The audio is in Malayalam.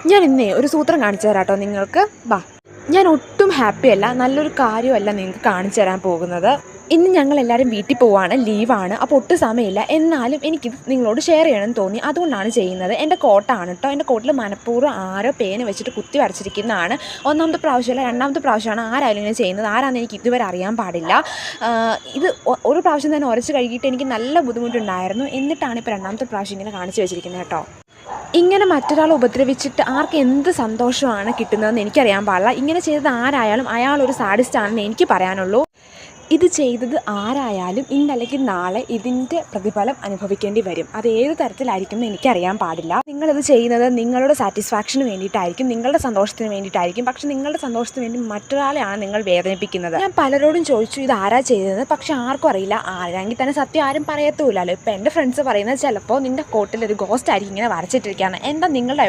ഞാൻ ഇന്നേ ഒരു സൂത്രം കാണിച്ചു തരാം കേട്ടോ നിങ്ങൾക്ക്. ബാ, ഞാൻ ഒട്ടും ഹാപ്പിയല്ല, നല്ലൊരു കാര്യമല്ല നിങ്ങൾക്ക് കാണിച്ചു തരാൻ പോകുന്നത്. ഇന്ന് ഞങ്ങളെല്ലാവരും വീട്ടിൽ പോവാണ്, ലീവാണ്. അപ്പോൾ ഒട്ടും സമയമില്ല. എന്നാലും എനിക്കിത് നിങ്ങളോട് ഷെയർ ചെയ്യണമെന്ന് തോന്നി, അതുകൊണ്ടാണ് ചെയ്യുന്നത്. എൻ്റെ കോട്ടാണ് കേട്ടോ. എൻ്റെ കോട്ടിൽ മനഃപൂർവ്വം ആരോ പേന വെച്ചിട്ട് കുത്തി വരച്ചിരിക്കുന്നതാണ്. ഒന്നാമത്തെ പ്രാവശ്യമല്ല, രണ്ടാമത്തെ പ്രാവശ്യമാണ് ആരായാലും ഇങ്ങനെ ചെയ്യുന്നത്. ആരാണെന്ന് എനിക്ക് ഇതുവരെ അറിയാൻ പാടില്ല. ഇത് ഒരു പ്രാവശ്യം തന്നെ ഉരച്ച് കഴുകിയിട്ട് എനിക്ക് നല്ല ബുദ്ധിമുട്ടുണ്ടായിരുന്നു. എന്നിട്ടാണ് ഇപ്പോൾ രണ്ടാമത്തെ പ്രാവശ്യം ഇങ്ങനെ കാണിച്ചു വെച്ചിരിക്കുന്നത് കേട്ടോ. ഇങ്ങനെ മറ്റൊരാളെ ഉപദ്രവിച്ചിട്ട് ആർക്ക് എന്ത് സന്തോഷമാണ് കിട്ടുന്നതെന്ന് എനിക്കറിയാൻ പാടില്ല. ഇങ്ങനെ ചെയ്തത് ആരായാലും അയാളൊരു സാഡിസ്റ്റാണെന്ന് എനിക്ക് പറയാനുള്ളൂ. ഇത് ചെയ്തത് ആരായാലും ഇന്നല്ലെങ്കിൽ നാളെ ഇതിൻ്റെ പ്രതിഫലം അനുഭവിക്കേണ്ടി വരും. അത് ഏത് തരത്തിലായിരിക്കും എന്ന് എനിക്കറിയാൻ പാടില്ല. നിങ്ങളിത് ചെയ്യുന്നത് നിങ്ങളുടെ സാറ്റിസ്ഫാക്ഷന് വേണ്ടിയിട്ടായിരിക്കും, നിങ്ങളുടെ സന്തോഷത്തിന് വേണ്ടിയിട്ടായിരിക്കും. പക്ഷെ നിങ്ങളുടെ സന്തോഷത്തിന് വേണ്ടി മറ്റൊരാളെയാണ് നിങ്ങൾ വേദനിപ്പിക്കുന്നത്. ഞാൻ പലരോടും ചോദിച്ചു ഇത് ആരാ ചെയ്തത്, പക്ഷെ ആർക്കും അറിയില്ല. ആരാങ്കിൽ തന്നെ സത്യം ആരും പറയത്തുമില്ലല്ലോ. ഇപ്പം എൻ്റെ ഫ്രണ്ട്സ് പറയുന്നത് ചിലപ്പോൾ നിൻ്റെ കോട്ടിൽ ഒരു ഗോസ്റ്റ് ആയിരിക്കും ഇങ്ങനെ വരച്ചിട്ടിരിക്കുകയാണ്. എന്താ നിങ്ങളുടെ